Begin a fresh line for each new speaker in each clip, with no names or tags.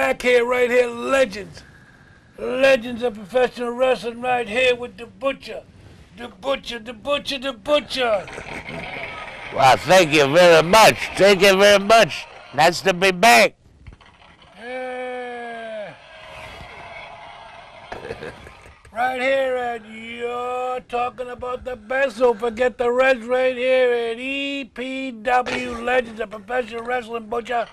back here, right here, legends. Legends of professional wrestling right here with the Butcher. The Butcher, the Butcher, the Butcher.
Well, thank you very much. Thank you very much. Nice to be back.
Yeah. Right here, and you're talking about the best, so forget the rest right here at EPW, Legends of Professional Wrestling, Butcher.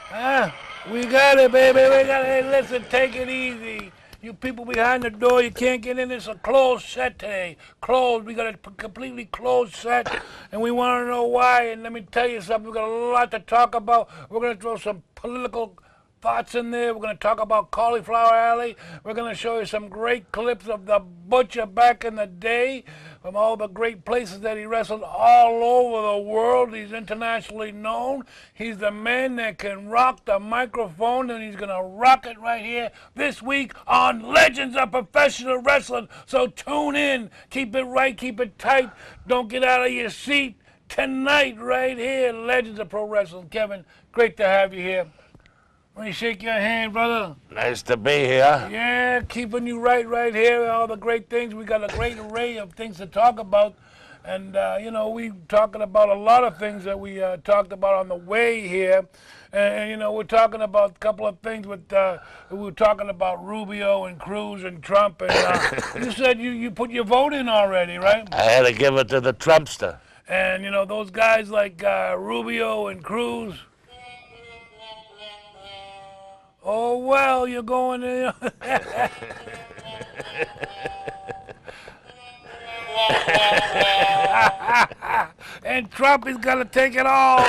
Huh? We got it, baby. We got it. Hey, listen, take it easy. You people behind the door, you can't get in. It's a closed set today. Closed. We got a completely closed set, and we want to know why. And let me tell you something. We got a lot to talk about. We're going to throw some political thoughts in there. We're going to talk about Cauliflower Alley. We're going to show you some great clips of the Butcher back in the day, from all the great places that he wrestled all over the world. He's internationally known. He's the man that can rock the microphone, and he's going to rock it right here this week on Legends of Professional Wrestling. So tune in. Keep it right. Keep it tight. Don't get out of your seat. Tonight, right here, Legends of Pro Wrestling. Kevin, great to have you here. Let me shake your hand, brother.
Nice to be here.
Yeah, keeping you right here, all the great things. We got a great array of things to talk about. And, you know, we talking about a lot of things that we talked about on the way here. And, you know, we're talking about a couple of things with, we were talking about Rubio and Cruz and Trump. And you said you put your vote in already, right?
I had to give it to the Trumpster.
And, you know, those guys like Rubio and Cruz. Oh, well, you're going in. And Trump is going to take it all.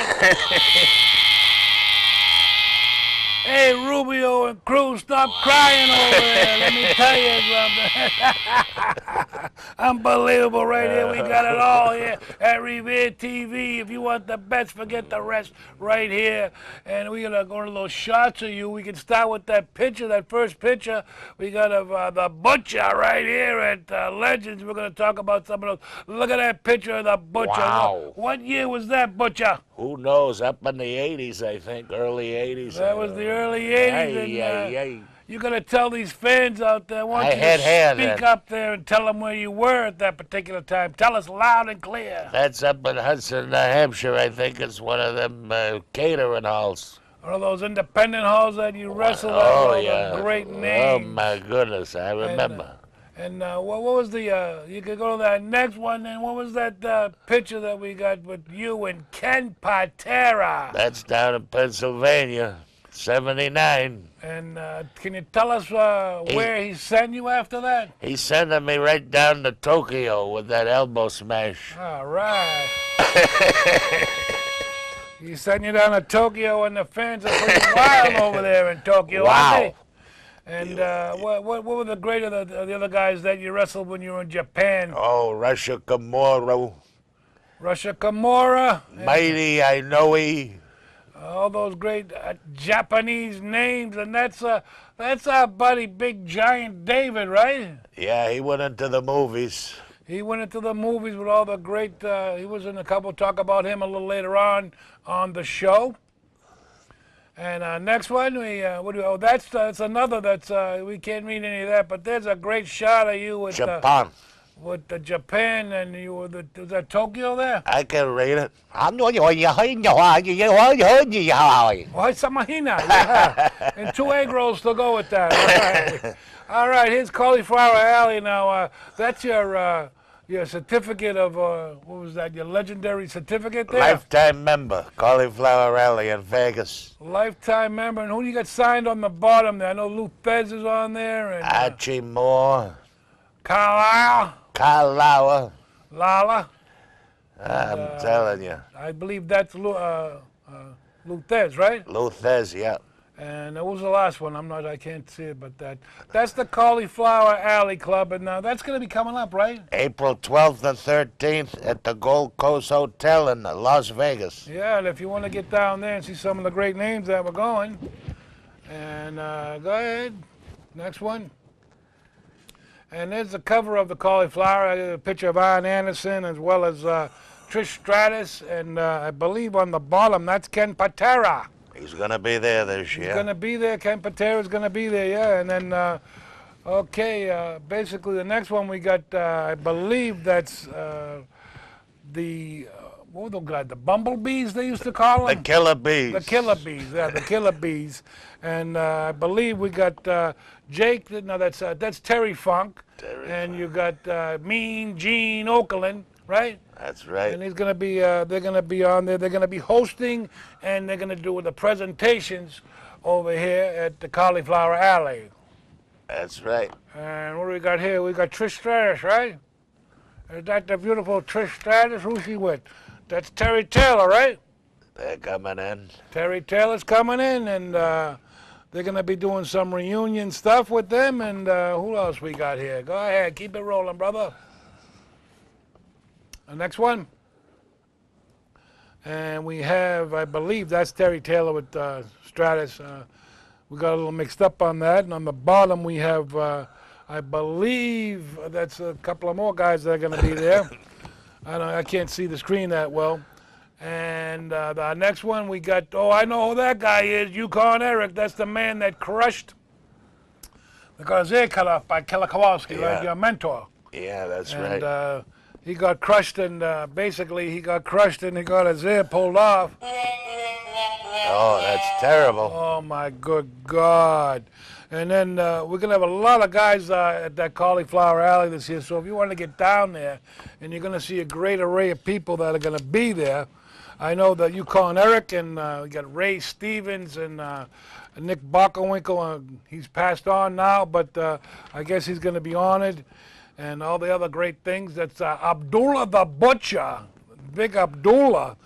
Hey, Rubio and Cruz, stop crying over there. Let me tell you something. Unbelievable right here. We got it all here at Revere TV. If you want the best, forget the rest right here. And we're going to go to those shots of you. We can start with that picture, that first picture. We got of the Butcher right here at Legends. We're going to talk about some of those. Look at that picture of the Butcher.
Wow.
What year was that, Butcher?
Who knows? Up in the 80s, I think. Early 80s.
That was the early 80s. And, you're going to tell these fans out there, why don't you speak up there and tell them where you were at that particular time. Tell us loud and clear.
That's up in Hudson, New Hampshire. I think it's one of them catering halls.
One of those independent halls that you wrestled at.
Oh, yeah.
Great name.
Oh, my goodness. I remember.
And what was the, you could go to that next one, and what was that picture that we got with you and Ken Patera?
That's down in Pennsylvania, 79.
And can you tell us where he sent you after that?
He's sending me right down to Tokyo with that elbow smash.
All right. He sent you down to Tokyo, and the fans are pretty wild over there in Tokyo, aren't they? And what were the great of the other guys that you wrestled when you were in Japan?
Oh, Russia Kimura.
Russia Kimura.
Mighty Inoue.
All those great Japanese names, and that's our buddy Big Giant David, right?
Yeah, he went into the movies.
He went into the movies with all the great, he was in a couple, talk about him a little later on the show. And next one, that's another that's, we can't read any of that, but there's a great shot of you with
Japan.
With the Japan, and you were was that Tokyo there?
I can read it.
Why Samahina? Yeah. And 2 egg rolls to go with that. All right. All right, here's Cauliflower Alley now. That's your certificate of, what was that, your legendary certificate there?
Lifetime member, Cauliflower Alley in Vegas.
Lifetime member. And who do you got signed on the bottom there? I know Lou Thez is on there. And
Archie Moore.
Carlisle.
Carlisle.
Lala.
I'm telling you.
I believe that's Lou Thez, right?
Lou Thez, yeah.
And what was the last one? I can't see it, but that's the Cauliflower Alley Club, and that's going to be coming up, right?
April 12th and 13th at the Gold Coast Hotel in Las Vegas.
Yeah, and if you want to get down there and see some of the great names that were going, and go ahead, next one. And there's the cover of the Cauliflower, a picture of Arn Anderson as well as Trish Stratus, and I believe on the bottom that's Ken Patera.
He's going to be there this year.
He's going to be there. Ken Patera's going to be there, yeah. And then, okay, basically the next one we got, I believe that's the, what were those guys, the bumblebees they used to call them?
The killer bees.
The killer bees, yeah, the killer bees. And I believe we got Jake, no, that's Terry Funk. And you got Mean Gene Okerlund, right?
That's right.
And he's gonna be, they're gonna be on there. They're gonna be hosting, and they're gonna do the presentations over here at the Cauliflower Alley.
That's right.
And what do we got here? We got Trish Stratus, right? Is that the beautiful Trish Stratus? Who's she with? That's Terry Taylor, right?
They're coming in.
Terry Taylor's coming in, and they're gonna be doing some reunion stuff with them. And who else we got here? Go ahead, keep it rolling, brother. The next one. And we have, I believe that's Terry Taylor with Stratus. We got a little mixed up on that. And on the bottom we have, I believe that's a couple of more guys that are going to be there. I can't see the screen that well. And the next one we got, oh, I know who that guy is, Yukon Eric. That's the man that crushed, that got his ear cut off by Killer Kowalski,
Yeah.
right? Your mentor.
Yeah, that's
And,
right.
he got crushed, and basically he got crushed and he got his ear pulled off.
Oh, that's terrible.
Oh my good God. And then we're going to have a lot of guys at that Cauliflower Alley this year. So if you want to get down there, and you're going to see a great array of people that are going to be there. I know that Yukon Eric, and we got Ray Stevens and Nick Bockerwinkle. He's passed on now, but I guess he's going to be honored. And all the other great things. That's Abdullah the Butcher, Big Abdullah.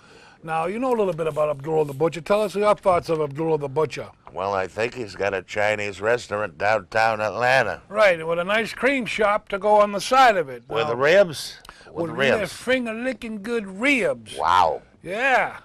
Now, you know a little bit about Abdullah the Butcher. Tell us your thoughts of Abdullah the Butcher.
Well, I think he's got a Chinese restaurant downtown Atlanta.
Right, with a nice cream shop to go on the side of it.
With
Now,
ribs?
with
ribs.
finger-licking good ribs.
Wow.
Yeah.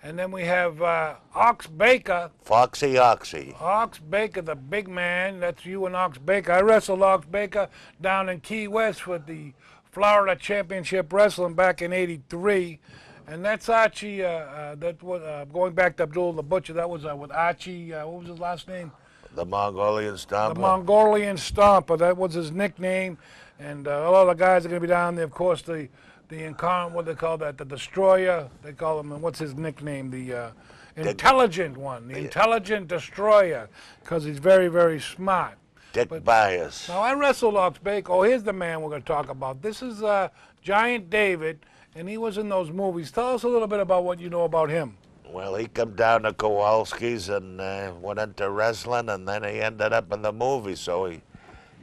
And then we have Ox Baker.
Foxy Oxy.
Ox Baker, the big man. That's you and Ox Baker. I wrestled Ox Baker down in Key West with the Florida Championship Wrestling back in '83. And that's Archie, that was, going back to Abdullah the Butcher, that was with Archie, what was his last name?
The Mongolian Stomper.
The Mongolian Stomper, that was his nickname. And a lot of guys are going to be down there. Of course, the what they call that, the Destroyer, they call him, what's his nickname? The intelligent one, the intelligent Destroyer, because he's very, very smart.
Dick Byers.
Now, I wrestled Ox Baker. Oh, here's the man we're going to talk about. This is Giant David, and he was in those movies. Tell us a little bit about what you know about him.
Well, he come down to Kowalski's and went into wrestling, and then he ended up in the movie. So he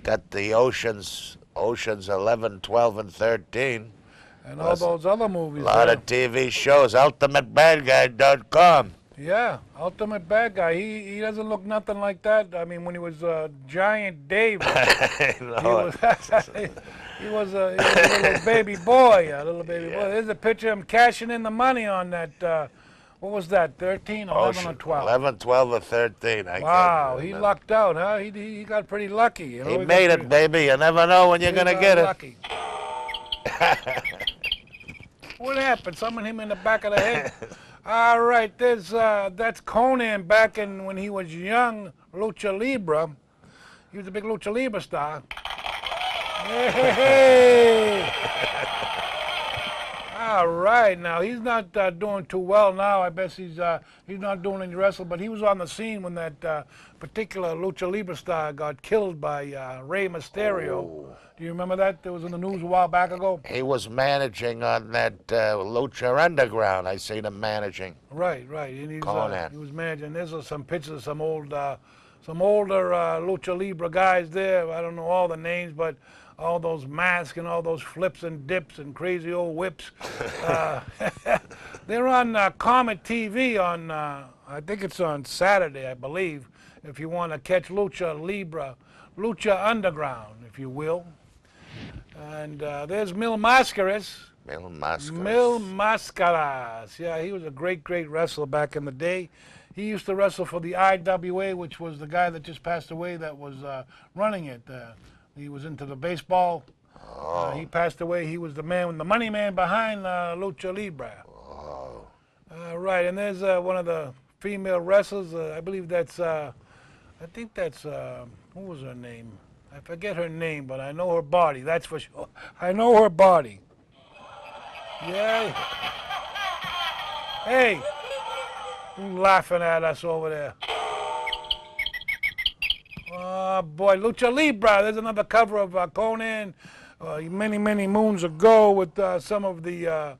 got the Oceans 11, 12, and 13.
And all those other movies.
A lot of TV shows. UltimateBadGuy.com.
Yeah, Ultimate Bad Guy. He doesn't look nothing like that. I mean, when he was Giant David, he was a little baby boy, boy. There's a picture of him cashing in the money on that, what was that, 13, 11, or 12?
11, 12, or 13.
Wow, he lucked out, huh? He got pretty lucky. You know?
He made it, baby. You never know when you're going to get
lucky. What happened? Someone hit him in the back of the head? All right, that's Conan back in when he was young, Lucha Libre. He was a big Lucha Libre star. Hey! All right, now he's not doing too well now. I guess he's not doing any wrestling, but he was on the scene when that particular Lucha Libre star got killed by Rey Mysterio.
Oh.
Do you remember that? It was in the news a while back ago.
He was managing on that Lucha Underground. I seen him managing.
Right. And he
Conan.
was managing. There's some pictures of some older Lucha Libre guys there. I don't know all the names, but all those masks and all those flips and dips and crazy old whips. They're on Comet TV on, I think it's on Saturday, I believe, if you want to catch Lucha Libre, Lucha Underground, if you will. And there's Mil Mascaras.
Mil Mascaras.
Mil Mascaras. Yeah, he was a great wrestler back in the day. He used to wrestle for the IWA, which was the guy that just passed away that was running it. He was into the baseball.
Oh.
He passed away. He was the money man behind Lucha Libre.
Oh.
Right, and there's one of the female wrestlers. I believe that's, I think that's, what was her name? I forget her name, but I know her body, that's for sure. I know her body. Yeah. Hey, who's laughing at us over there? Oh boy, Lucha Libre. There's another cover of Conan many, many moons ago with some of the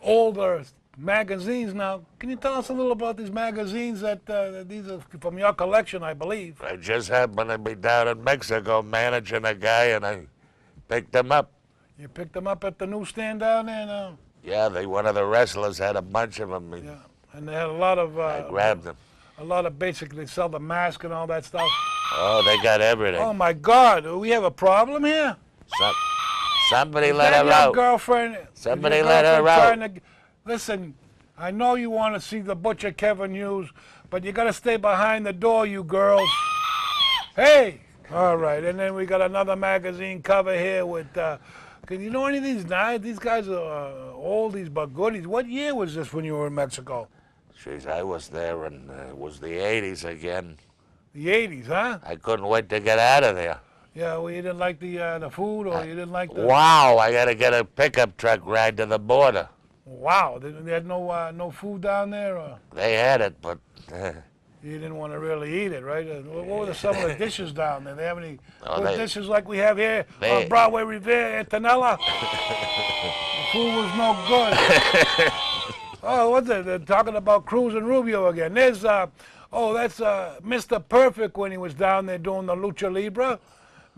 older magazines. Now, can you tell us a little about these magazines that these are from your collection, I believe?
I just happened to be down in Mexico managing a guy, and I picked him up.
You picked them up at the newsstand down there now?
Yeah, one of the wrestlers had a bunch of them.
Yeah, and they had a lot of...
I grabbed them.
A lot of basically sell the mask and all that stuff.
Oh, they got everything.
Oh my God, do we have a problem here?
Somebody let her out.
Girlfriend?
Somebody let her out.
Listen, I know you want to see the butcher Kevin Hughes, but you got to stay behind the door, you girls. Hey! All right, and then we got another magazine cover here with, can you know any of these guys? These guys are oldies but goodies. What year was this when you were in Mexico?
Jeez, I was there, and it was the 80s again.
The 80s, huh?
I couldn't wait to get out of there.
Yeah, well, you didn't like the food, or you didn't like the...
Wow, I got to get a pickup truck ride to the border.
Wow, they had no food down there? Or?
They had it, but...
You didn't want to really eat it, right? What were some of the dishes down there? They have any good dishes like we have here on Broadway Revere, Antonella? The food was no good. Oh, what's it? They're talking about Cruz and Rubio again. There's, that's Mr. Perfect when he was down there doing the Lucha Libre.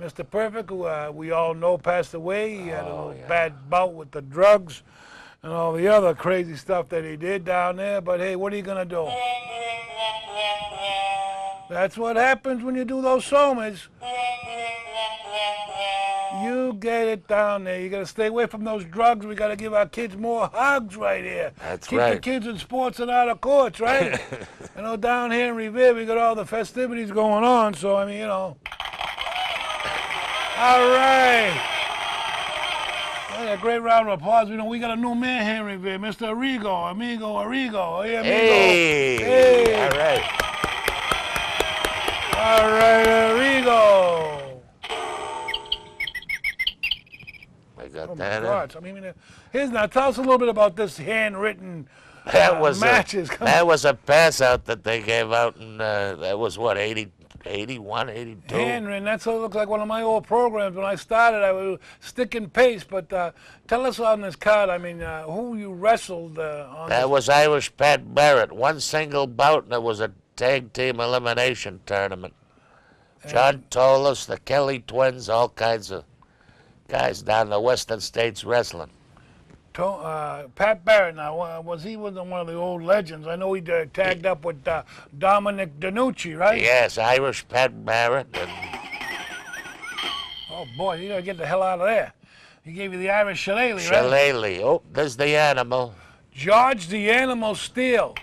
Mr. Perfect, who we all know passed away. He had a little bad bout with the drugs and all the other crazy stuff that he did down there. But hey, what are you going to do? That's what happens when you do those somas. You get it down there. You got to stay away from those drugs. We got to give our kids more hugs right here.
That's
Keep
right.
the kids in sports and out of courts, right? You know, down here in Revere, we got all the festivities going on. So, I mean, you know. All right. A great round of applause. You know, we got a new man here in Revere, Mr. Arrigo. Arrigo. Hey, amigo.
Hey. All right.
All right, Arrigo.
Oh
my God! I mean, here's now. Tell us a little bit about this handwritten matches.
That was a pass out that they gave out, and that was what 81, 82.
Handwritten. That's what it looks like one of my old programs. When I started, I would stick and paste. But tell us on this card. I mean, who you wrestled on?
That was Irish Pat Barrett. One single bout, and it was a tag team elimination tournament. John Tolos, the Kelly twins, all kinds of guys down the Western States wrestling.
Pat Barrett, now, was he one of the old legends? I know he tagged up with Dominic DeNucci, right?
Yes, Irish Pat Barrett. And...
Oh, boy, you got to get the hell out of there. He gave you the Irish shillelagh, right?
Shillelagh. Oh, there's the animal.
George the Animal Steele.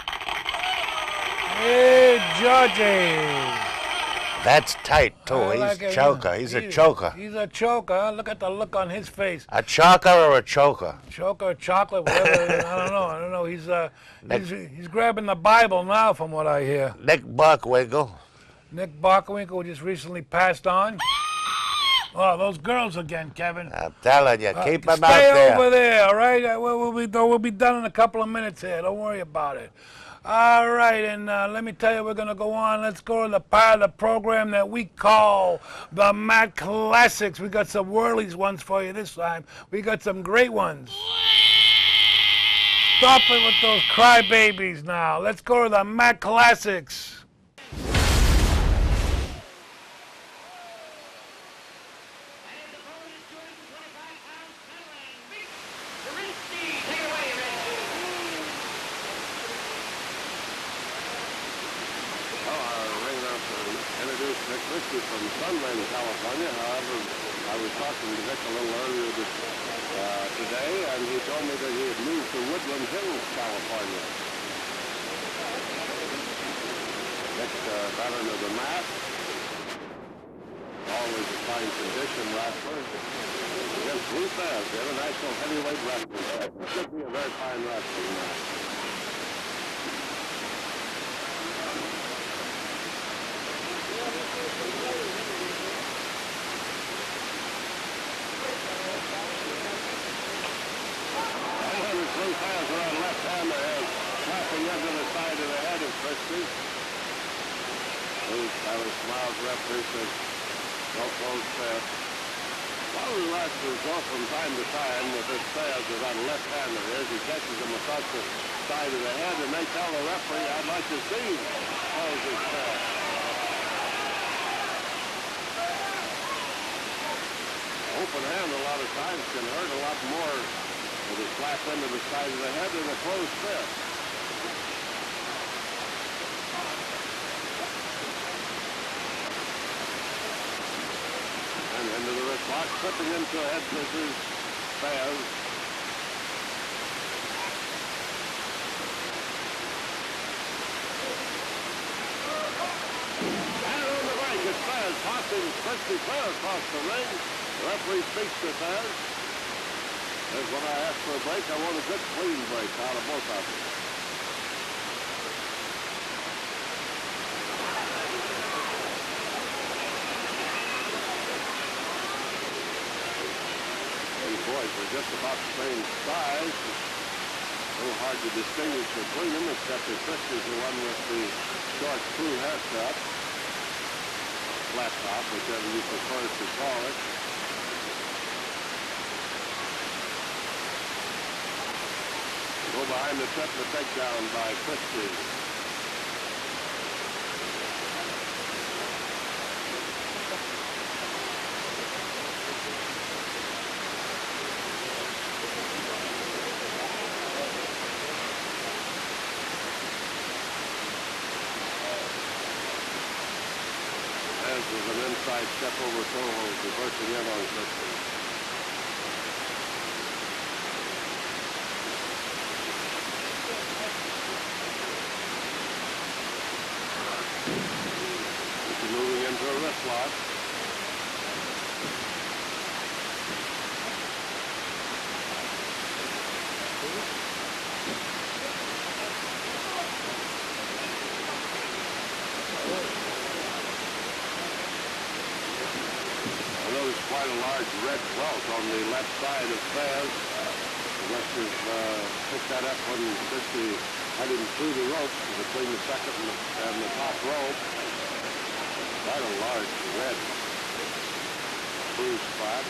Hey, Georgie.
That's tight, too. He's choker. He's a choker.
He's a choker. Look at the look on his face.
A choker or a choker?
Choker, chocolate, whatever. I don't know. He's grabbing the Bible now, from what I hear.
Nick Bockwinkel.
Nick Bockwinkel just recently passed on. Oh, those girls again, Kevin.
I'm telling you, keep them out
there.
there.
Stay over there, all right? We'll be done in a couple of minutes here. Don't worry about it. All right, and let me tell you, we're going to go on. Let's go to the part of the program that we call the Matt Classics. We got some whirlies ones for you this time. We got some great ones. Stop it with those crybabies now. Let's go to the Matt Classics.
From Sunland, California. However, I was talking to Vic a little earlier today, and he told me that he had moved to Woodland Hills, California. Vic, veteran of the mat, always a fine condition wrestler. Against Ruth Bass, the international heavyweight wrestler. Should be a very fine wrestling match. Christie. Tyler Smiles, referee, says, don't close fast. A lot of the wrestlers go from time to time with this Faz is on left-hander. As he catches him across the side of the head, and they tell the referee, I'd like to see him close his Faz. Open hand a lot of times can hurt a lot more with a slap into the side of the head than a closed fist. And into the wrist lock, slipping into a head scissors, Faz. And on the break, it's Faz tossing Christie clear across the ring. The referee speaks to Faz. Says, when I ask for a break, I want a good clean break out of both of them. These boys are just about the same size. A little hard to distinguish between them, except that Christie's the one with the short crew haircut. Flat top, whichever you prefer to call it. Go behind the trip, the takedown by Christie. As with an inside step over toe hold, reversing in on Christie. Moving into a wrist lock. I noticed quite a large red welt on the left side of Faz. The wrestlers picked that up when Christie had him through the ropes between the second and the top rope. Quite a large red bruise spot.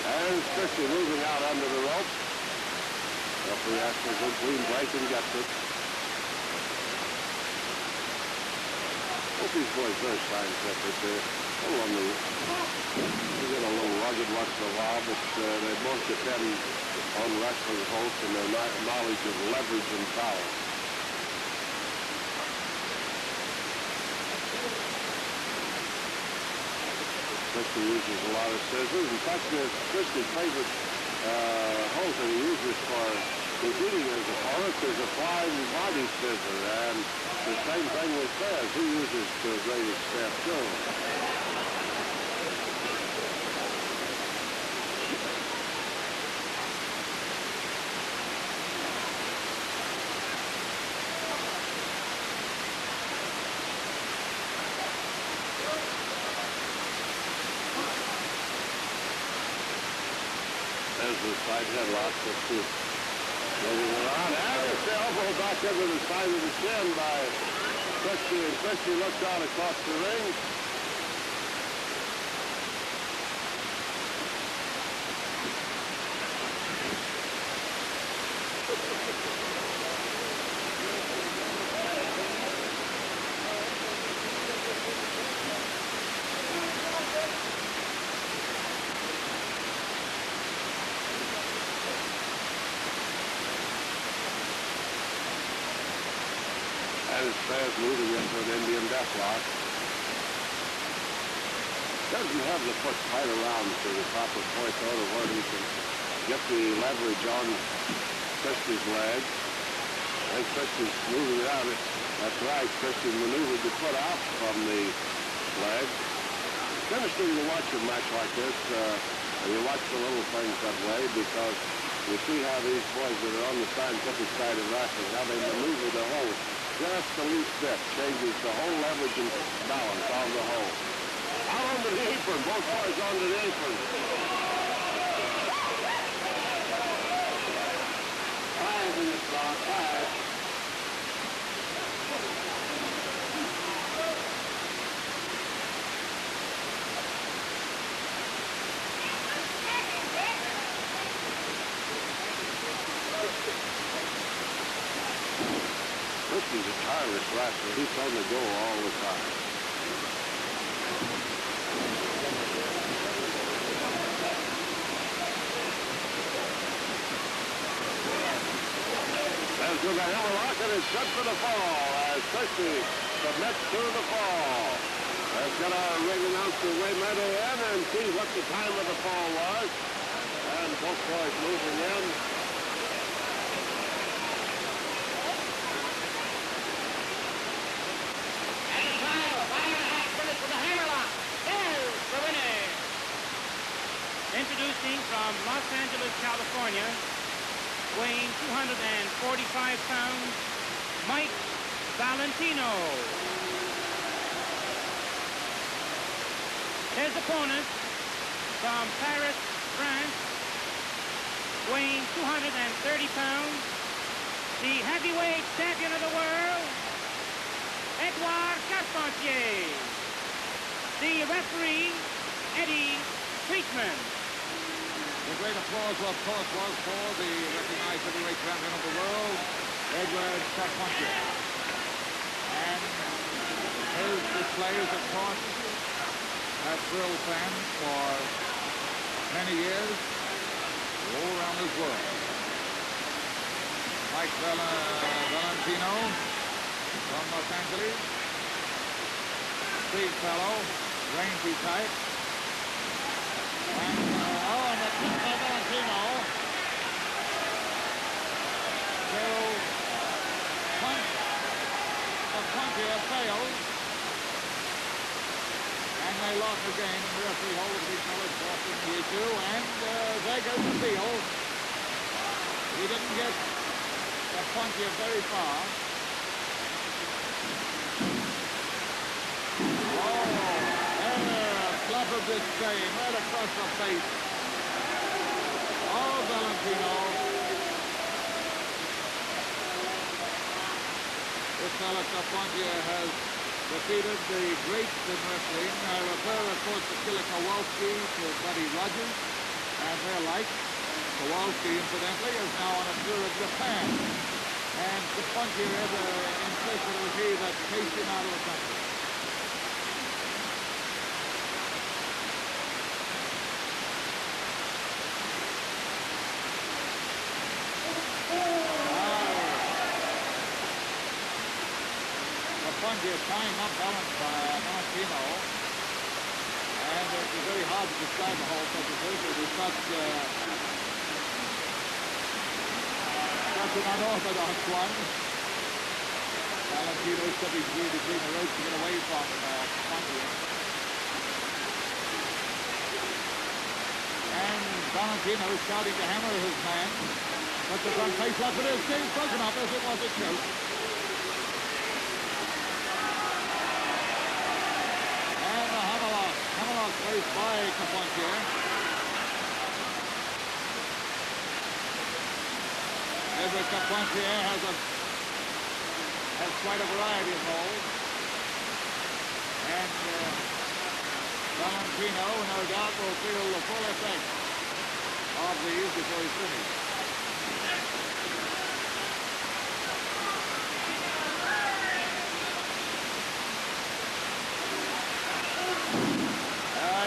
And Christie moving out under the rope. Referee asks for a good clean break and gets it. Both these boys are scientific. They're a little on the, they get a little rugged once in a while, but they both depend on wrestling hosts and their knowledge of leverage and power. Christie uses a lot of scissors. In fact, Christie's favorite hold that he uses for defeating his opponents is a flying body scissor, and the same thing with Faz. He uses to a great extent, too. There's the side headlock. Let's see. Moving around. And it's the elbow back into the side of the chin by Christie. And Christie looks out across the ring. And it's Faz moving into an Indian deathlock. Doesn't have the foot quite around to the proper point though to where he can get the leverage on Christie's leg. I think Christie's moving it out. That's right, Christie maneuvered the foot out from the leg. It's interesting to watch a match like this, and you watch the little things that way, because you see how these boys that are on the scientific side of wrestling, how they maneuver the hold. Just the least bit changes the whole leverage and balance on the hold. Out onto the apron, both boys onto the apron. Block 5. Whiskey's a tireless wrestler. He's on the go all the time. As with the hammerlock, and it's set for the fall as Christie submits to the fall. Let's get our ring announcer Ray Meadow in and see what the time of the fall was. And both boys moving in.
Introducing from Los Angeles, California, weighing 245 pounds, Mike Valentino. His opponent from Paris, France, weighing 230 pounds, the heavyweight champion of the world, Edouard Carpentier. The referee, Eddie Friedman.
The great applause, of course, was for the recognized heavyweight champion of the world, Edouard Carpentier. And his displays, of course, have thrilled fans for many years all around this world. Mike Valentino from Los Angeles, big fellow, rangy type. And Valentino to punch Carpentier fails, and they lost the game. The referee holds each other forcing the issue, and there goes the field. He didn't get Carpentier very far. Slap of disdain right across the face of Valentino. This fellow Carpentier has defeated the greats in wrestling. I refer, of course, to Killer Kowalski, to Buddy Rogers, and their like. Kowalski, incidentally, is now on a tour of Japan. And Carpentier insisted it was he that chased him out of the country. Carpentier tying up Valentino, and it's very hard to describe the whole subject. It is such an unorthodox one. Valentino stepping through between the ropes to get away from Carpentier. And Valentino shouting to hammer his man, but the front face up it is, stays broken up as it was a choke. Hammerlock placed by Carpentier. Edouard Carpentier has quite a variety of holds. And Valentino, no doubt, will feel the full effect of these before he's finished.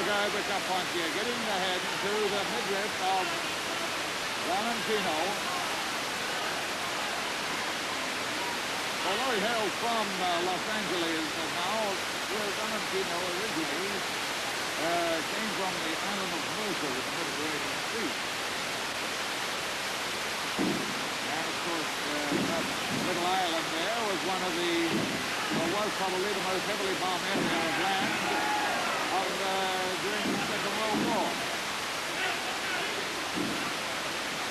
Edouard Carpentier getting the head to the midriff of Valentino. Although he hails from Los Angeles now, where Valentino originally came from the island of Malta with the Mediterranean Sea. And of course, that little island there was one of the, or was probably the most heavily bombed area of land during the Second World War.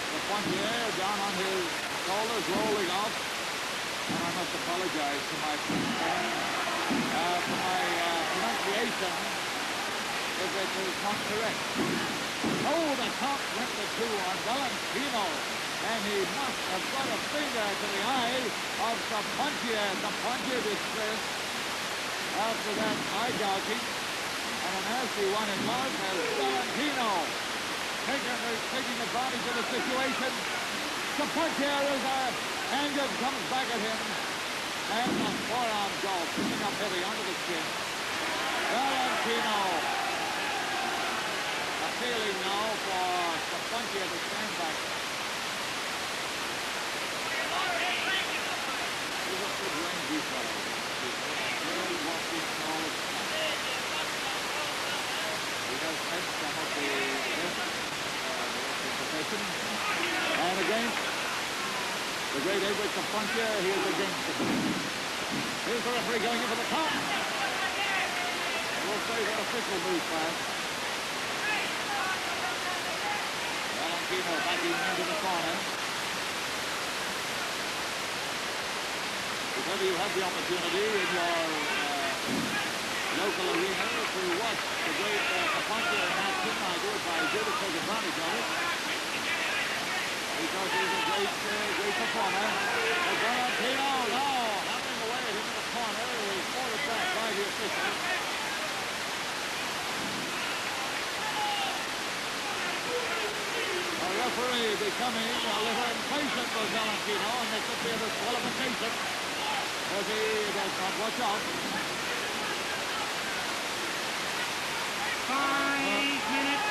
Carpentier down on his shoulders, rolling off, and I must apologize to my friend for my pronunciation if it is not correct. Oh, the top went the two on Valentino. And he must have got a finger to the eye of Sapuntia. Sapuntia distressed after that eye gouging. And a nasty one in was as Valentino taking advantage of the situation. Sapuntia is anger comes back at him. And a forearm golf picking up heavy under the chin. Valentino. A feeling now for Sapuntia to stand back. He's a good rangy fellow. He's walking all the time. He has had some of the profession. And against the great Edward Sapuntia, he is against him. Here's the referee going in for the count. We'll say that official move fast. Valentino backing into the corner. Whenever you have the opportunity in your local arena to watch the great Sapuntia in action, I do advise you to take advantage of it. Because he's a great performer. But Valentino now hammering away at him in the corner. He fought it back by the official. The referee becoming a little impatient for Valentino, and there could be a disqualification as he does not watch out.
5 minutes.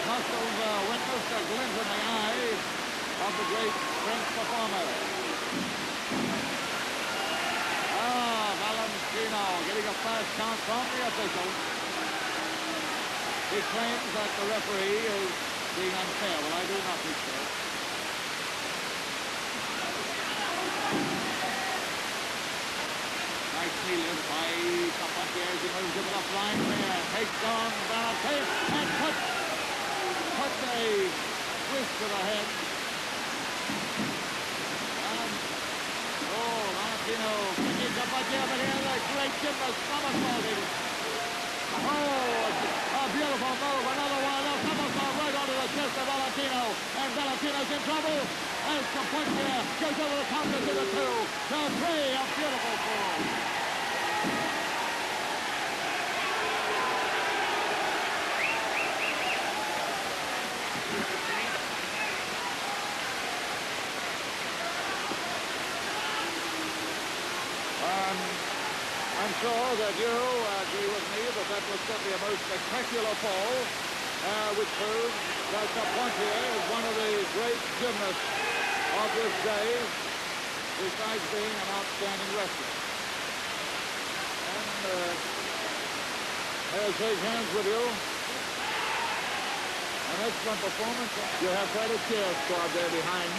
Must have witnessed a glint in the eye of the great French performer. Valentino getting a fast count from the official. He claims that the referee is being unfair. Well, I do not think so. Nicely lived by Sapuntia as he moves to the left line there. Takes on Valentino and puts a twist to the head. Valentino picking Sapuntia, but here's a great gymnast somersaulting. A beautiful move, another one, a somersault right onto the chest of Valentino, and Valentino's in trouble as Sapuntia goes over the counter to the 2, to 3, a beautiful fall. I'm sure that you agree with me that that was certainly a most spectacular fall, which proves that Sapuntia is one of the great gymnasts of this day, besides being an outstanding wrestler. And I'll shake hands with you. An excellent performance. You have quite a cheer squad there behind.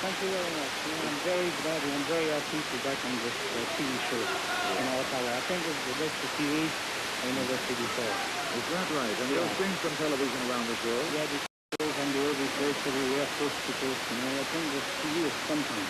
Thank you very much. I'm very glad and I'm very happy to be back on this TV show in Ottawa. I think it's the best TV I never seen before.
Is that right? And you've seen some television around this world?
Yeah, the shows and the every place everywhere, coast to coast. I think this TV is something.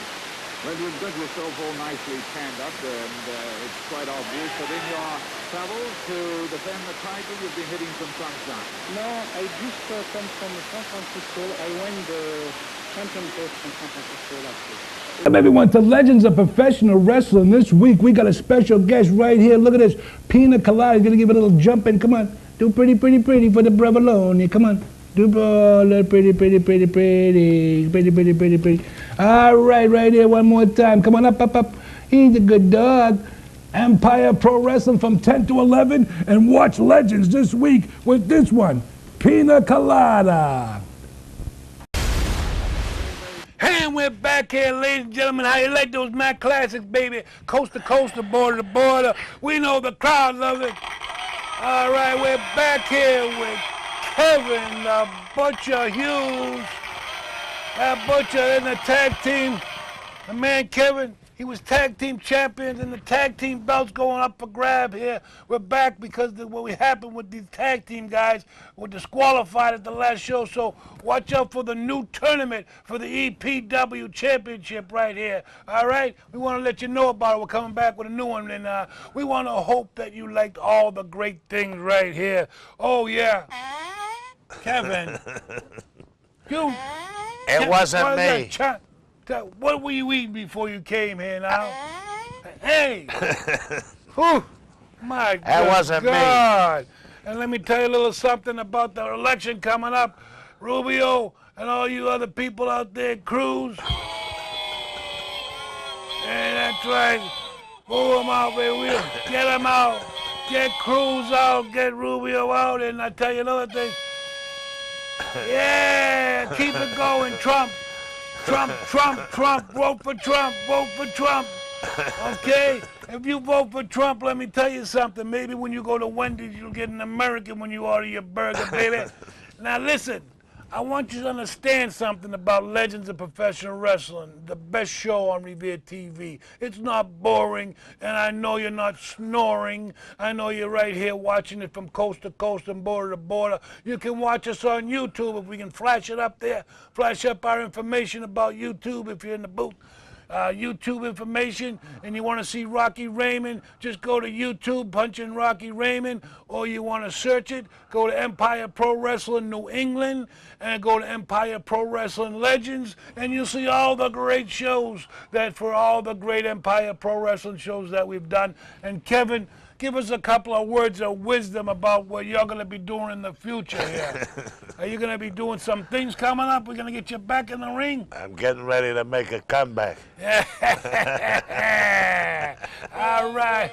Well, you've got yourself all nicely tanned up, and it's quite obvious that in your travels to defend the title, you've been hitting some sunshine.
No, I just come from San Francisco. I won the champion coach from San Francisco last year.
Welcome everyone to Legends of Professional Wrestling. This week we got a special guest right here. Look at this. Pina Colada is going to give it a little jump in. Come on. Do pretty for the Brevolone. Come on. Do pretty. All right here. One more time. Come on, up. He's a good dog. Empire Pro Wrestling from 10 to 11. And watch Legends this week with this one. Pina Colada. And we're back here, ladies and gentlemen. How you like those Mac Classics, baby? Coast to coast, border to border. We know the crowd loves it. All right, we're back here with Kevin, the Butcher Hughes. That Butcher in the tag team. The man Kevin, He was tag team champions, and the tag team belts going up for grab here. We're back because what happened with these tag team guys were disqualified at the last show. So watch out for the new tournament for the EPW championship right here. All right, we want to let you know about it. We're coming back with a new one, and we want to hope that you liked all the great things right here. Oh yeah, Kevin, you.
It wasn't me.
What were you eating before you came here now? Hey! Whew, my
That wasn't
God. And let me tell you a little something about the election coming up. Rubio and all you other people out there, Cruz. And that's right. Move them out, baby. We'll get them out. Get Cruz out. Get Rubio out. And I tell you another thing. Yeah, keep it going, Trump. Trump, Trump, Trump, vote for Trump, vote for Trump. Okay? If you vote for Trump, let me tell you something. Maybe when you go to Wendy's, you'll get an American when you order your burger, baby. Now listen, I want you to understand something about Legends of Professional Wrestling, the best show on Revere TV. It's not boring, and I know you're not snoring. I know you're right here watching it from coast to coast and border to border. You can watch us on YouTube if we can flash it up there. Flash up our information about YouTube if you're in the booth. YouTube information, and you want to see Rocky Raymond, just go to YouTube, punch in Rocky Raymond, or you want to search it, go to Empire Pro Wrestling New England, and go to Empire Pro Wrestling Legends, and you'll see all the great shows for all the great Empire Pro Wrestling shows that we've done. And Kevin, give us a couple of words of wisdom about what you're going to be doing in the future here. Are you going to be doing some things coming up? We're going to get you back in the ring?
I'm getting ready to make a comeback.
All right.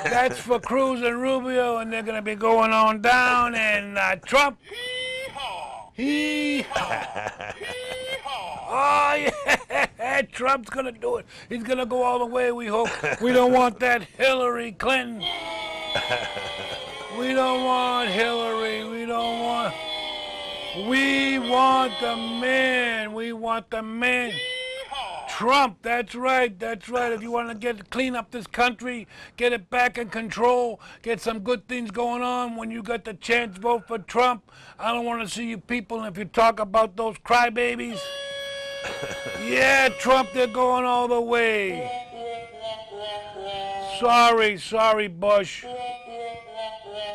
That's for Cruz and Rubio, and they're going to be going on down. And Trump. Hee-haw. Oh, yeah, Trump's going to do it. He's going to go all the way, we hope. We don't want that Hillary Clinton. We don't want Hillary. We want the man. We want the man. Trump, that's right, that's right. If you want to clean up this country, get it back in control, get some good things going on, when you got the chance, vote for Trump. I don't want to see you people, and if you talk about those crybabies, yeah, Trump, they're going all the way. Sorry, Bush.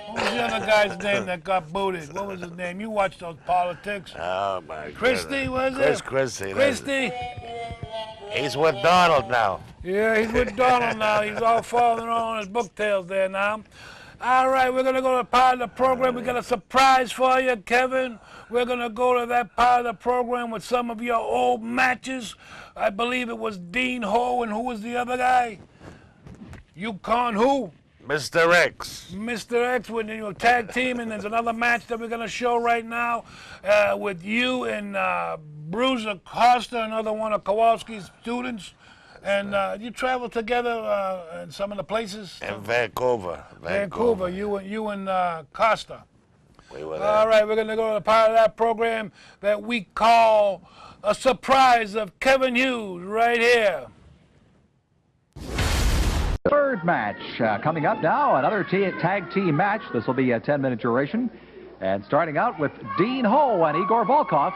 What was the other guy's name that got booted? What was his name? You watch those politics.
Oh, my
Christie,
goodness.
was it?
Christie. He's with Donald now.
Yeah, he's with Donald now. He's all falling on his booktails there now. All right, we're going to go to part of the program. We got a surprise for you, Kevin. We're going to go to that part of the program with some of your old matches. I believe it was Dean Ho, and who was the other guy? Yukon who?
Mr. X.
Mr. X with your tag team, and there's another match that we're going to show right now with you and Bruiser Costa, another one of Kowalski's students. And you travel together in some of the places?
In Vancouver.
You and Costa.
We were there.
All right, we're going to go to the part of that program that we call a surprise of Kevin Hughes right here.
Third match coming up now, another tag team match. This will be a 10-minute duration. And starting out with Dean Ho and Igor Volkov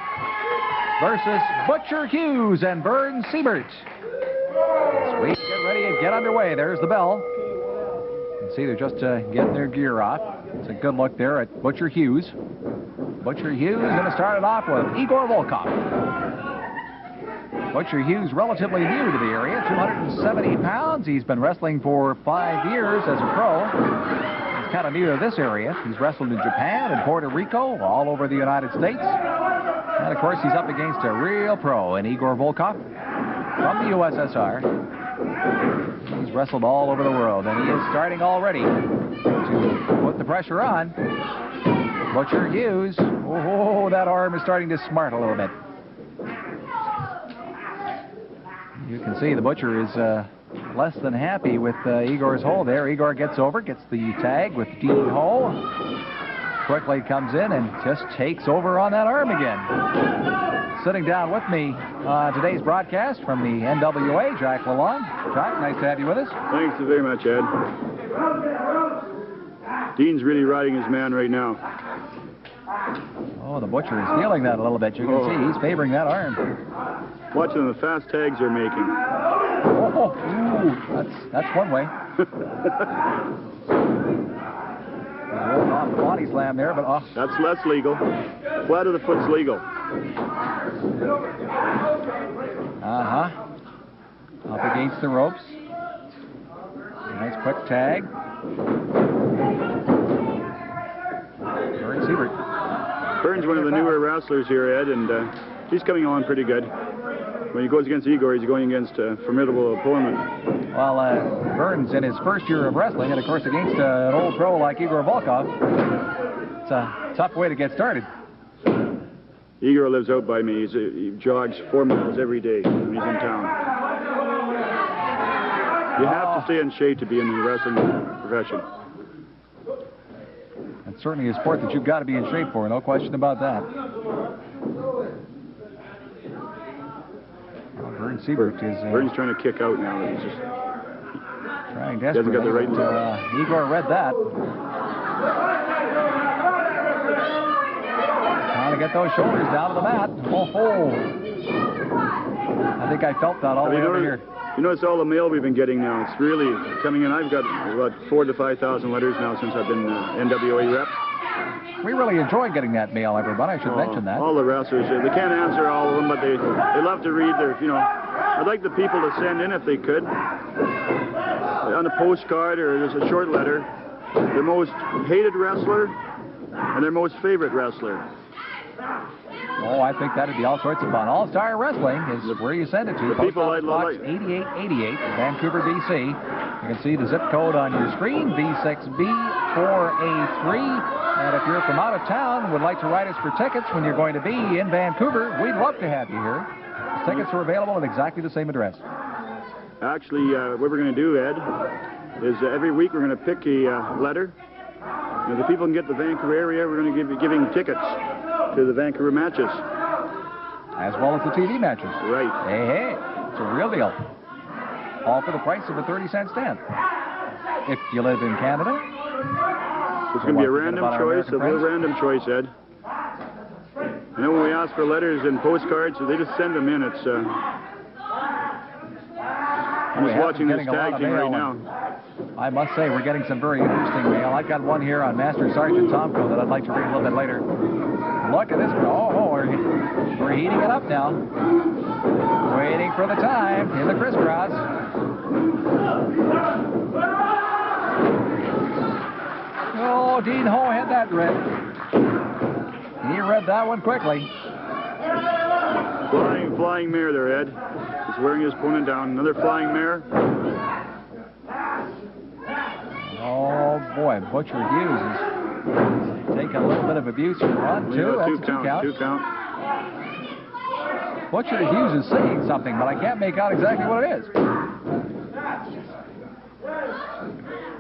versus Butcher Hughes and Vern Siebert. Sweet, get ready and get underway. There's the bell. You can see they're just getting their gear off. It's a good look there at Butcher Hughes. Butcher Hughes going to start it off with Igor Volkov. Butcher Hughes, relatively new to the area, 270 pounds. He's been wrestling for 5 years as a pro. He's kind of new to this area. He's wrestled in Japan and Puerto Rico, all over the United States. And, of course, he's up against a real pro in Igor Volkov from the USSR. He's wrestled all over the world, and he is starting already to put the pressure on. Butcher Hughes. Oh, that arm is starting to smart a little bit. You can see the Butcher is less than happy with Igor's hold there. Igor gets over, gets the tag with Dean Ho. quickly comes in and just takes over on that arm again. Sitting down with me on today's broadcast from the NWA, Jack Lalonde. Jack, nice to have you with us.
Thanks very much, Ed. Dean's really riding his man right now.
Oh, the Butcher is feeling that a little bit. You can see he's favoring that arm.
Watching the fast tags they're making.
Oh, ooh, that's one way. Rolled off the body slam there, but
That's less legal. Flat of the foot's legal.
Up against the ropes. Nice quick tag. Vern Siebert.
Vern's one of the newer wrestlers here, Ed, and he's coming on pretty good. When he goes against Igor, he's going against a formidable opponent.
Well, Vern's in his first year of wrestling, and of course against an old pro like Igor Volkov, it's a tough way to get started.
Igor lives out by me. He jogs 4 miles every day when he's in town. You have to stay in shape to be in the wrestling profession.
It's certainly a sport that you've got to be in shape for, no question about that. Vern Siebert is...
Vern's trying to kick out now. He's just
trying desperately.
He hasn't got the right
Igor read that. Trying to get those shoulders down to the mat. Oh. I think I felt that all the way over here.
You notice all the mail we've been getting now. It's really coming in. I've got about 4,000 to 5,000 letters now since I've been NWA rep.
We really enjoy getting that mail, everybody. I should mention that.
All the wrestlers, they can't answer all of them, but they love to read their, I'd like the people to send in, if they could, on a postcard or just a short letter, their most hated wrestler and their most favorite wrestler.
Oh, I think that'd be all sorts of fun. All-Star Wrestling is where you send it to.
The people
Post Office Box 8888, Vancouver, BC. You can see the zip code on your screen, V6B4A3. And if you're from out of town, would like to write us for tickets when you're going to be in Vancouver, we'd love to have you here. The tickets are available at exactly the same address.
Actually, what we're going to do, Ed, is every week we're going to pick a letter. If the people can get the Vancouver area, we're going to be giving tickets to the Vancouver matches.
As well as the TV matches.
Right.
Hey, it's a real deal. All for the price of a 30-cent stand. If you live in Canada.
It's going to be a random choice, a real random choice, Ed. And then when we ask for letters and postcards, they just send them in. It's, I'm just watching this tag thing right now.
I must say, we're getting some very interesting mail. I've got one here on Master Sergeant Tomko that I'd like to read a little bit later. Look at this. We're heating it up now. Waiting for the time in the crisscross. Oh, Dean Ho had that read. He read that one quickly.
Flying mare there, Ed. He's wearing his opponent down. Another flying mare.
Oh, boy. Butcher Hughes is taking a little bit of abuse from 1, 2. That's a 2 count.
2 count.
Butcher Hughes is saying something, but I can't make out exactly what it is.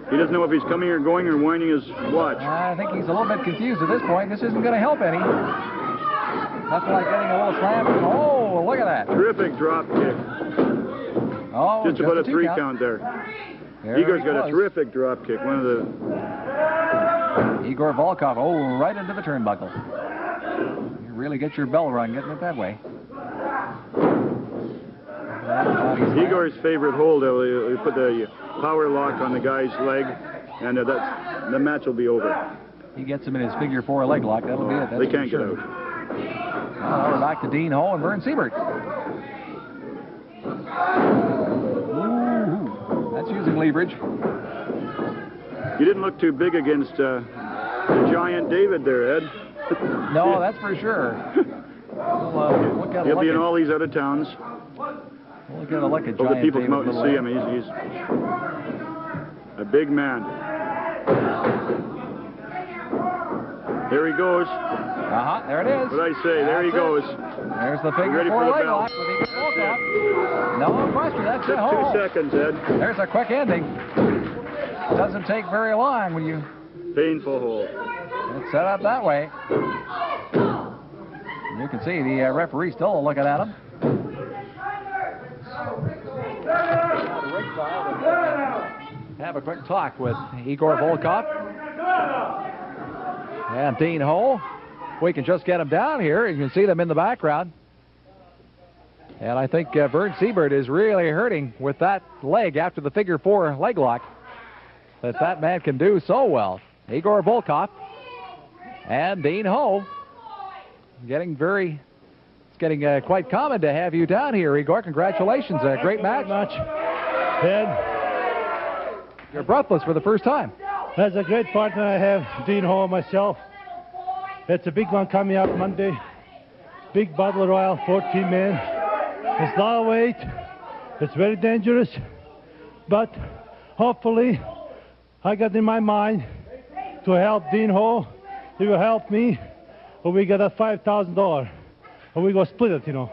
He doesn't know if he's coming or going or winding his watch.
I think he's a little bit confused at this point. This isn't going to help any. Nothing like getting a little slam. Oh, look at that.
Terrific drop kick.
Oh,
just about a 3 count there. Igor's got a terrific drop kick. One of the...
Igor Volkov, right into the turnbuckle. You really get your bell rung getting it that way.
Igor's favorite hold, he'll put the power lock on the guy's leg, and the match will be over.
He gets him in his figure 4 leg lock. That'll be it.
They can't get out.
Well, we're back to Dean Ho and Vern Siebert. Ooh, that's using leverage.
You didn't look too big against the giant David there, Ed.
No, that's for sure.
He'll be in all these other towns.
Look at the giant
the people
David
come out and see him. He's a big man. There he goes.
There it is.
What did I say? There he goes.
There's the figure 4 leg lock with Igor Volkov. No question. That's it.
2 seconds, Ed.
There's a quick ending. Doesn't take very long when you...
Painful hold.
It's set up that way. You can see the referee still looking at him. Have a quick talk with Igor Volkov and Dean Ho. We can just get them down here. You can see them in the background. And I think Vern Siebert is really hurting with that leg after the figure 4 leg lock that man can do so well. Igor Volkov and Dean Ho. It's getting quite common to have you down here, Igor. Congratulations. A great match.
Ed,
you're breathless for the first time.
that's a great partner I have, Dean Ho and myself. It's a big one coming up Monday. Big battle royal, 14 men. It's a lot of weight. It's very dangerous. But hopefully, I got in my mind to help Dean Ho. He will help me. Or we got a $5,000. And we go split it, you know.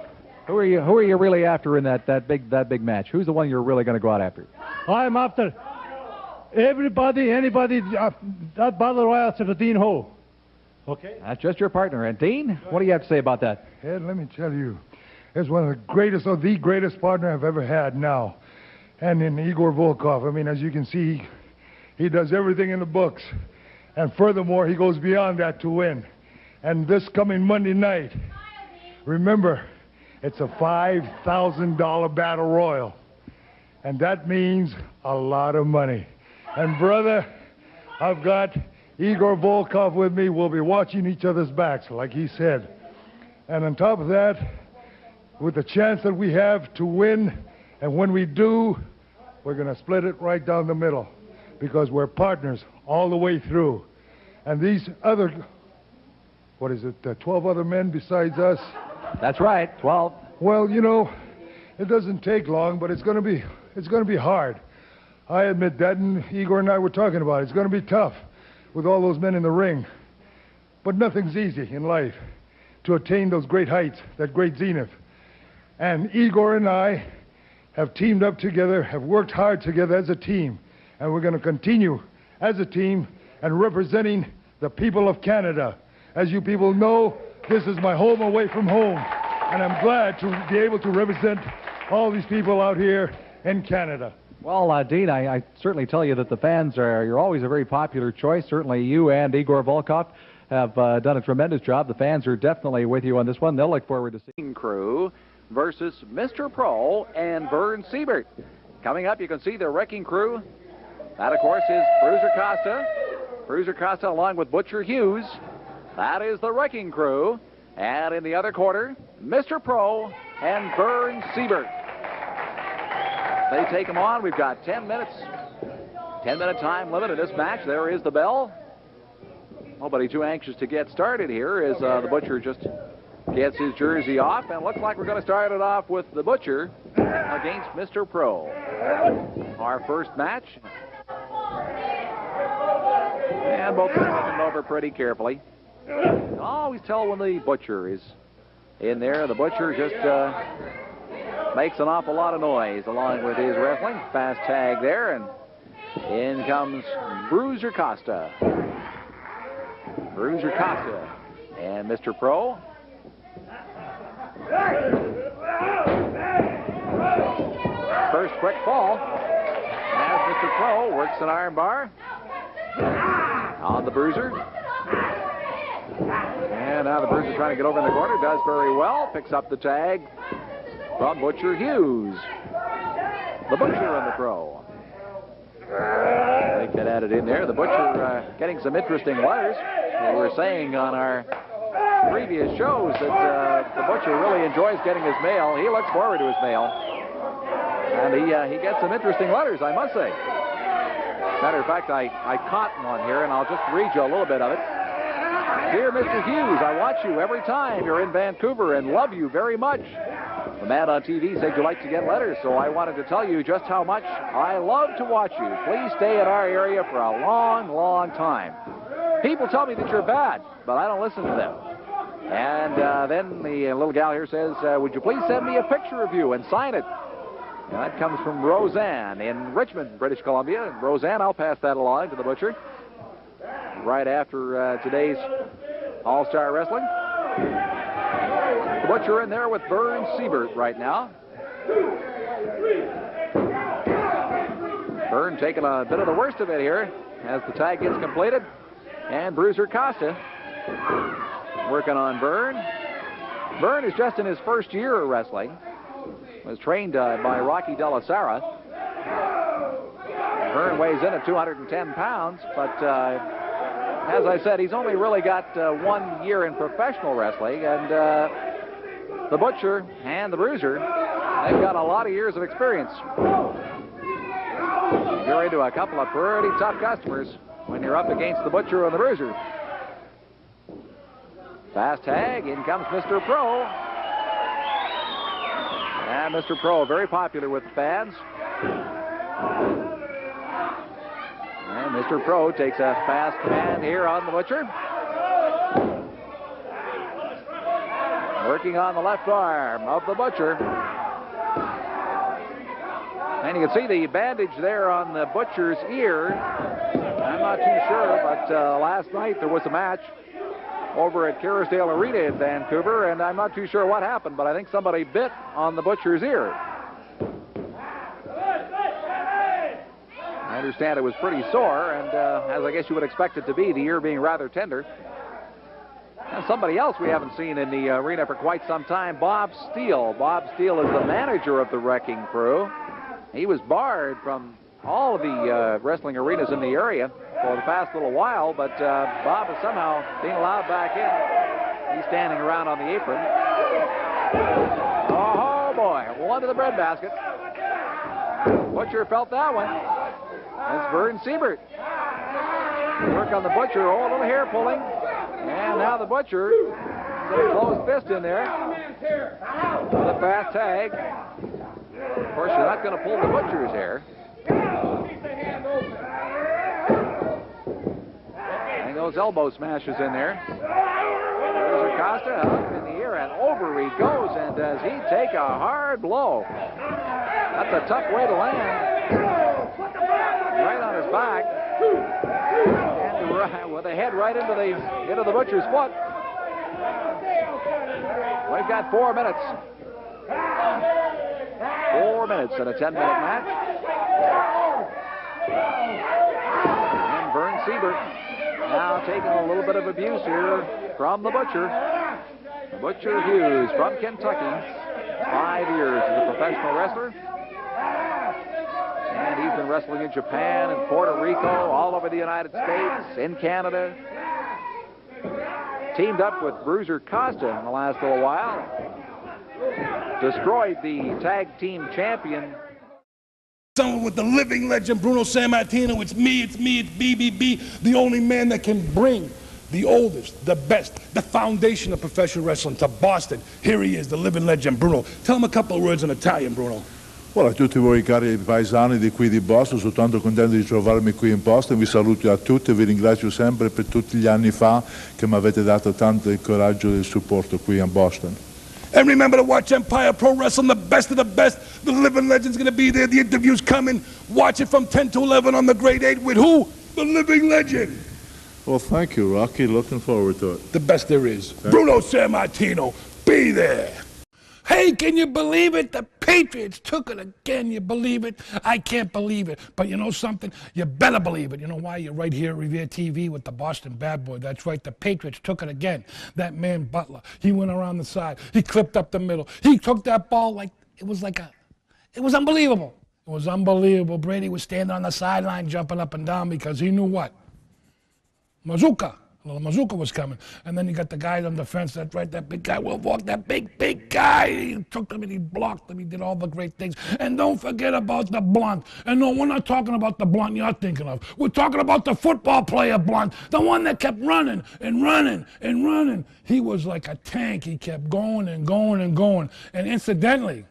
Who are you really after in that big match? Who's the one you're really going to go out after?
I'm after everybody, anybody, that battle royal to the Dean Ho. Okay?
That's just your partner. And Dean, what do you have to say about that?
Ed, let me tell you, it's one of the greatest partner I've ever had now. And in Igor Volkov, I mean, as you can see, he does everything in the books. And furthermore, he goes beyond that to win. And this coming Monday night, remember, it's a $5,000 battle royal. And that means a lot of money. And brother, I've got Igor Volkov with me. We'll be watching each other's backs, like he said. And on top of that, with the chance that we have to win, and when we do, we're going to split it right down the middle, because we're partners all the way through. And these other, 12 other men besides us?
That's right, 12.
Well, you know, it doesn't take long, but it's going to be hard. I admit that, and Igor and I were talking about it. It's going to be tough with all those men in the ring. But nothing's easy in life to attain those great heights, that great zenith. And Igor and I have teamed up together, have worked hard together as a team, and we're going to continue as a team and representing the people of Canada. As you people know, this is my home away from home, and I'm glad to be able to represent all these people out here in Canada.
Well, Dean, I certainly tell you that the fans you're always a very popular choice. Certainly you and Igor Volkov have done a tremendous job. The fans are definitely with you on this one. They'll look forward to seeing Crew versus Mr. Pro and Vern Siebert. Coming up, you can see the Wrecking Crew. That, of course, is Bruiser Costa. Bruiser Costa along with Butcher Hughes. That is the Wrecking Crew. And in the other quarter, Mr. Pro and Vern Siebert. They take them on. We've got 10 minutes. 10-minute time limit in this match. There is the bell. Nobody too anxious to get started here as the Butcher just gets his jersey off. And it looks like we're going to start it off with the Butcher against Mr. Pro. Our first match. And both looking over pretty carefully. You can always tell when the Butcher is in there. The Butcher just makes an awful lot of noise along with his wrestling. Fast tag there, and in comes Bruiser Costa. Bruiser Costa and Mr. Pro. First quick fall as Mr. Pro works an arm bar on the Bruiser. And now the Bruiser trying to get over in the corner. Does very well. Picks up the tag from Butcher Hughes. The Butcher and the Pro. I think that added in there. The Butcher getting some interesting letters. We were saying on our previous shows that the Butcher really enjoys getting his mail. He looks forward to his mail. And he gets some interesting letters, I must say. Matter of fact, I caught one here, and I'll just read you a little bit of it. Dear Mr. Hughes, I watch you every time you're in Vancouver and love you very much. The man on TV said you like to get letters, so I wanted to tell you just how much I love to watch you. Please stay in our area for a long, long time. People tell me that you're bad, but I don't listen to them. And then the little gal here says, would you please send me a picture of you and sign it? And that comes from Roseanne in Richmond, British Columbia. And Roseanne, I'll pass that along to the Butcher. right after today's All-Star Wrestling. The Butcher in there with Vern Siebert right now. Vern taking a bit of the worst of it here as the tag gets completed. And Bruiser Costa working on Vern. Vern is just in his first year of wrestling. Was trained by Rocky De La Sara. Vern weighs in at 210 pounds, but as I said, he's only really got 1 year in professional wrestling, and the Butcher and the Bruiser, they've got a lot of years of experience. You're into a couple of pretty tough customers when you're up against the Butcher and the Bruiser. Fast tag, in comes Mr. Pro. And Mr. Pro, very popular with the fans. And Mr. Pro takes a fast command here on the Butcher. Working on the left arm of the Butcher. And you can see the bandage there on the Butcher's ear. I'm not too sure, but last night there was a match over at Kerrisdale Arena in Vancouver, and I'm not too sure what happened, but I think somebody bit on the Butcher's ear. I understand it was pretty sore, and as I guess you would expect it to be, the ear being rather tender. And somebody else we haven't seen in the arena for quite some time, Bob Steele. Bob Steele is the manager of the Wrecking Crew. He was barred from all of the wrestling arenas in the area for the past little while, but Bob is somehow being allowed back in. He's standing around on the apron. Oh boy, one to the breadbasket. Butcher felt that one. That's Vern Siebert. Work on the Butcher. Oh, a little hair pulling. And now the Butcher got a closed fist in there with a fast tag. Of course, you're not going to pull the Butcher's hair. And those elbow smashes in there. There's Acosta up in the air, and over he goes. And does he take a hard blow? That's a tough way to land. Right on his back. And with the head right into the Butcher's foot. We've got 4 minutes. 4 minutes in a 10-minute match. And Vern Siebert now taking a little bit of abuse here from the Butcher. The Butcher Hughes from Kentucky. 5 years as a professional wrestler. And he's been wrestling in Japan and Puerto Rico, all over the United States, in Canada. Teamed up with Bruiser Costa in the last little while. Destroyed the tag team champion.
Someone with the living legend, Bruno Sammartino. It's me, it's BBB, the only man that can bring the oldest, the best, the foundation of professional wrestling to Boston. Here he is, the living legend, Bruno. Tell him a couple of words in Italian, Bruno.
Buona a tutti voi cari paesani di qui di Boston, sono tanto contento di trovarmi qui in Boston, vi saluto a tutti e vi ringrazio sempre per tutti gli anni fa che mi avete dato tanto il coraggio e il supporto qui a Boston.
And remember to watch Empire Pro Wrestling, the best of the best. The living legend's going to be there. The interview's coming. Watch it from 10 to 11 on the Grade 8 with who? The living legend.
Well, thank you, Rocky. Looking forward to it.
The best there is. Bruno Sammartino, be there. Hey, can you believe it? The Patriots took it again. You believe it? I can't believe it. But you know something? You better believe it. You know why? You're right here at Revere TV with the Boston Bad Boy. That's right. The Patriots took it again. That man Butler, he went around the side. He clipped up the middle. He took that ball like it was unbelievable. It was unbelievable. Brady was standing on the sideline jumping up and down because he knew what? Mazooka. A little Mazooka was coming. And then you got the guy on the fence, that's right, that big guy, Will Walk, that big guy. He took him and he blocked him. He did all the great things. And don't forget about the Blunt. And no, we're not talking about the Blunt you're thinking of. We're talking about the football player Blunt, the one that kept running and running and running. He was like a tank. He kept going and going and going. And incidentally,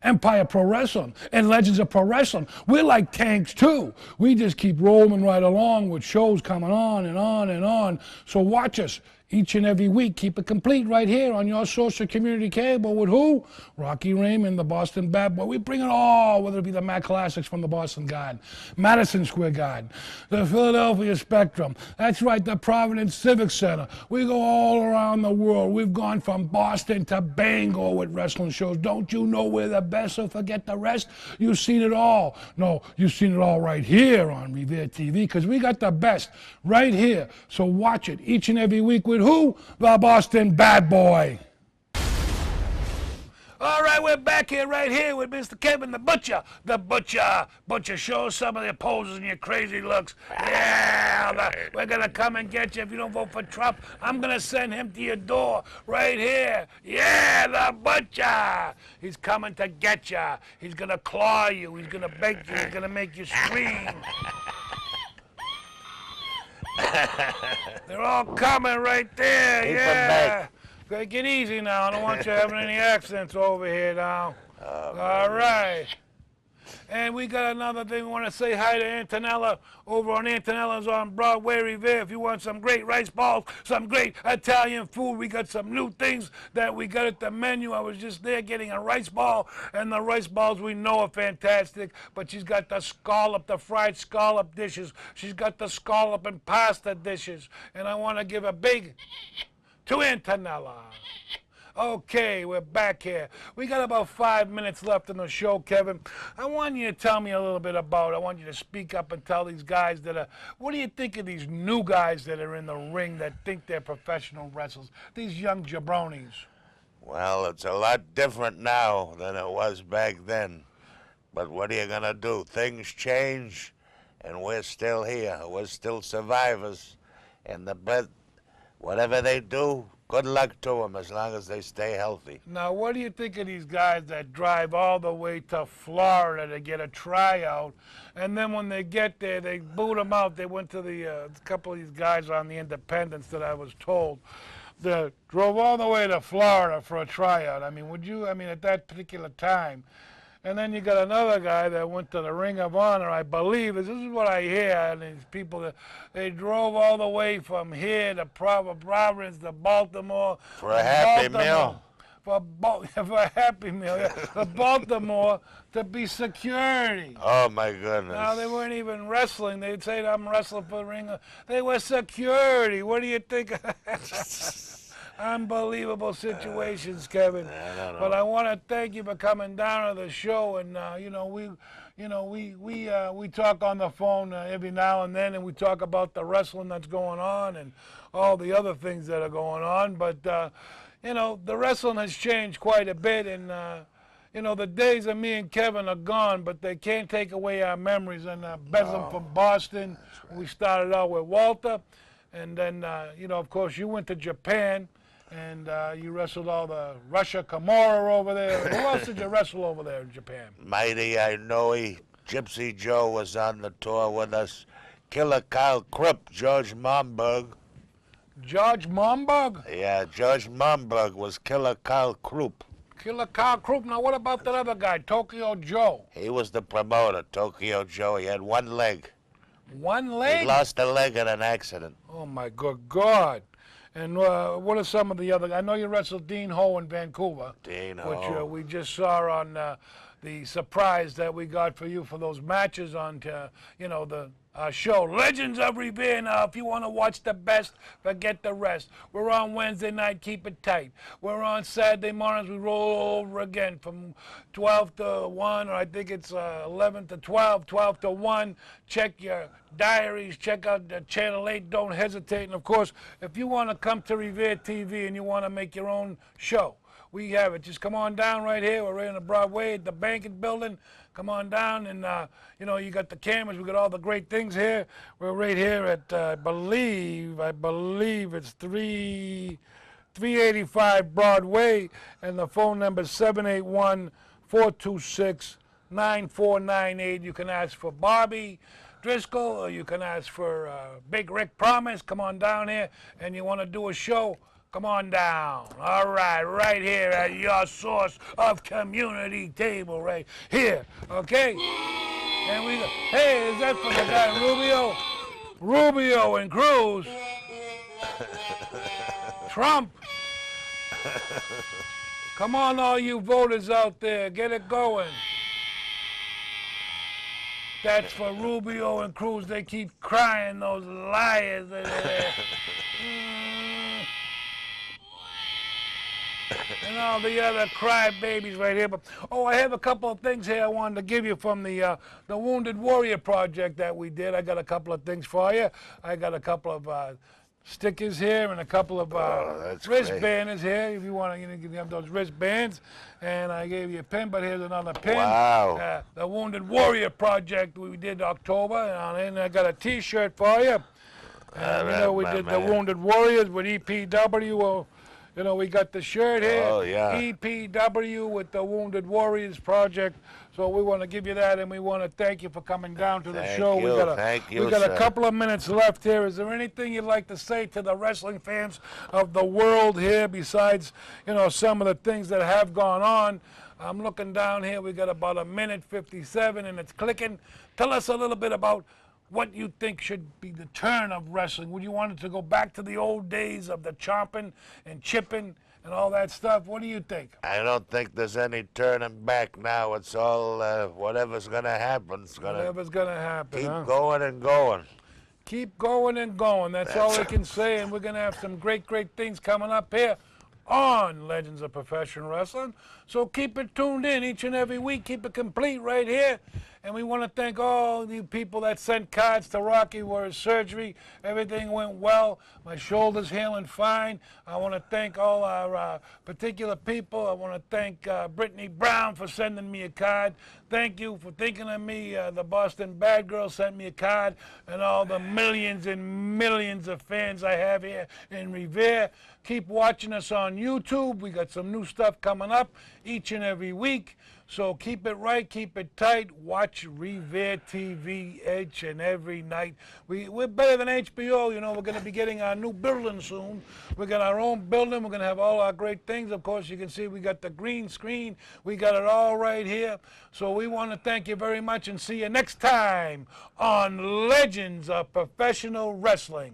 Empire Pro Wrestling and Legends of Pro Wrestling, we're like tanks too. We just keep rolling right along with shows coming on and on and on. So watch us each and every week. Keep it complete right here on your social community cable with who? Rocky Raymond, the Boston Bad Boy. We bring it all, whether it be the Mac Classics from the Boston Garden, Madison Square Garden, the Philadelphia Spectrum. That's right, the Providence Civic Center. We go all around the world. We've gone from Boston to Bangor with wrestling shows. Don't you know we're the best, so forget the rest? You've seen it all. No, you've seen it all right here on Revere TV, because we got the best right here. So watch it each and every week with who? The Boston Bad Boy. All right, we're back here right here with Mr. Kevin the Butcher. The Butcher. Butcher, show us some of your poses and your crazy looks. Yeah, we're going to come and get you if you don't vote for Trump. I'm going to send him to your door right here. Yeah, the Butcher. He's coming to get you. He's going to claw you. He's going to bake you. He's going to make you scream. They're all coming right there. Yeah. Get easy now. I don't want you having any accents over here now. All right. And we got another thing. We want to say hi to Antonella over on Antonella's on Broadway Revere. If you want some great rice balls, some great Italian food, we got some new things that we got at the menu. I was just there getting a rice ball, and the rice balls we know are fantastic, but she's got the scallop, the fried scallop dishes. She's got the scallop and pasta dishes. And I want to give a big to Antonella. Okay, we're back here. We got about 5 minutes left in the show, Kevin. I want you to tell me a little bit about, I want you to speak up and tell these guys that are, what do you think of these new guys that are in the ring that think they're professional wrestlers, these young jabronis?
Well, it's a lot different now than it was back then. But what are you going to do? Things change, and we're still here. We're still survivors. And whatever they do, good luck to them as long as they stay healthy.
Now, what do you think of these guys that drive all the way to Florida to get a tryout, and then when they get there, they boot them out? They went to the couple of these guys on the Independence that I was told that drove all the way to Florida for a tryout. I mean, at that particular time. And then you got another guy that went to the Ring of Honor, I believe. This is what I hear. And these people, they drove all the way from here to Providence to Baltimore.
For a Happy Meal.
For a Happy Meal, yeah. For Baltimore to be security.
Oh, my goodness.
Now, they weren't even wrestling. They'd say, I'm wrestling for the Ring of... They were security. What do you think? Unbelievable situations, Kevin. But I want to thank you for coming down to the show, and we talk on the phone every now and then, and we talk about the wrestling that's going on and all the other things that are going on. But the wrestling has changed quite a bit, and the days of me and Kevin are gone, but they can't take away our memories. And Beslin from Boston, right. We started out with Walter, and then of course you went to Japan. And you wrestled all the Russia Kimura over there. Who else did you wrestle over there in Japan?
Mighty Inoue, Gypsy Joe was on the tour with us. Killer Kyle Krupp, George Momberg.
George Momberg?
Yeah, George Momberg was Killer Kyle Krupp.
Killer Kyle Krupp. Now what about that other guy, Tokyo Joe?
He was the promoter, Tokyo Joe. He had one leg.
One leg?
He lost a leg in an accident.
Oh, my good God. And what are some of the other? I know you wrestled Dean Ho in Vancouver.
Dean Ho.
Which we just saw on the surprise that we got for you for those matches on, the show. Legends of Revere. Now, if you want to watch the best, forget the rest. We're on Wednesday night, keep it tight. We're on Saturday mornings, we roll over again from 12 to 1, or I think it's 11 to 12, 12 to 1. Check your diaries, check out Channel 8, don't hesitate. And, of course, if you want to come to Revere TV and you want to make your own show, we have it. Just come on down right here. We're right on the Broadway at the banking building. Come on down, and you got the cameras. We got all the great things here. We're right here at I believe it's 385 Broadway, and the phone number is 781-426-9498. You can ask for Bobby Driscoll, or you can ask for Big Rick Promise. Come on down here, and you want to do a show. Come on down. All right here at your source of community table right here, okay? And we go, hey, is that for the guy Rubio? Rubio and Cruz. Trump. Come on, all you voters out there, get it going. That's for Rubio and Cruz. They keep crying, those liars. And all the other crybabies right here. But oh, I have a couple of things here I wanted to give you from the Wounded Warrior project that we did. I got a couple of things for you. I got a couple of stickers here and a couple of wristbands here. If you want to give those wristbands, and I gave you a pin, but here's another pin.
Wow.
The Wounded Warrior project we did October, and I got a T-shirt for you. And you know we did the Wounded Warriors with EPW. You know, we got the shirt here, EPW with the Wounded Warriors Project. So we want to give you that, and we want to thank you for coming down to the show.
Thank you,
we got a couple of minutes left here. Is there anything you'd like to say to the wrestling fans of the world here besides, you know, some of the things that have gone on? I'm looking down here. We got about a minute 57, and it's clicking. Tell us a little bit about what you think should be the turn of wrestling. Would you want it to go back to the old days of the chomping and chipping and all that stuff? What do you think?
I don't think there's any turning back now. It's all whatever's going to happen.
Whatever's going to happen,
keep going and going.
Keep going and going. That's all we can say, and we're going to have some great, great things coming up here on Legends of Professional Wrestling. So keep it tuned in each and every week. Keep it complete right here. And we want to thank all the people that sent cards to Rocky where his surgery. Everything went well. My shoulder's healing fine. I want to thank all our particular people. I want to thank Brittany Brown for sending me a card. Thank you for thinking of me. The Boston Bad Girl sent me a card. And all the millions and millions of fans I have here in Revere. Keep watching us on YouTube. We got some new stuff coming up each and every week. So keep it right, keep it tight. Watch Revere TV each and every night. We're better than HBO. You know, we're going to be getting our new building soon. We got our own building. We're going to have all our great things. Of course, you can see we got the green screen. We got it all right here. So we want to thank you very much and see you next time on Legends of Professional Wrestling.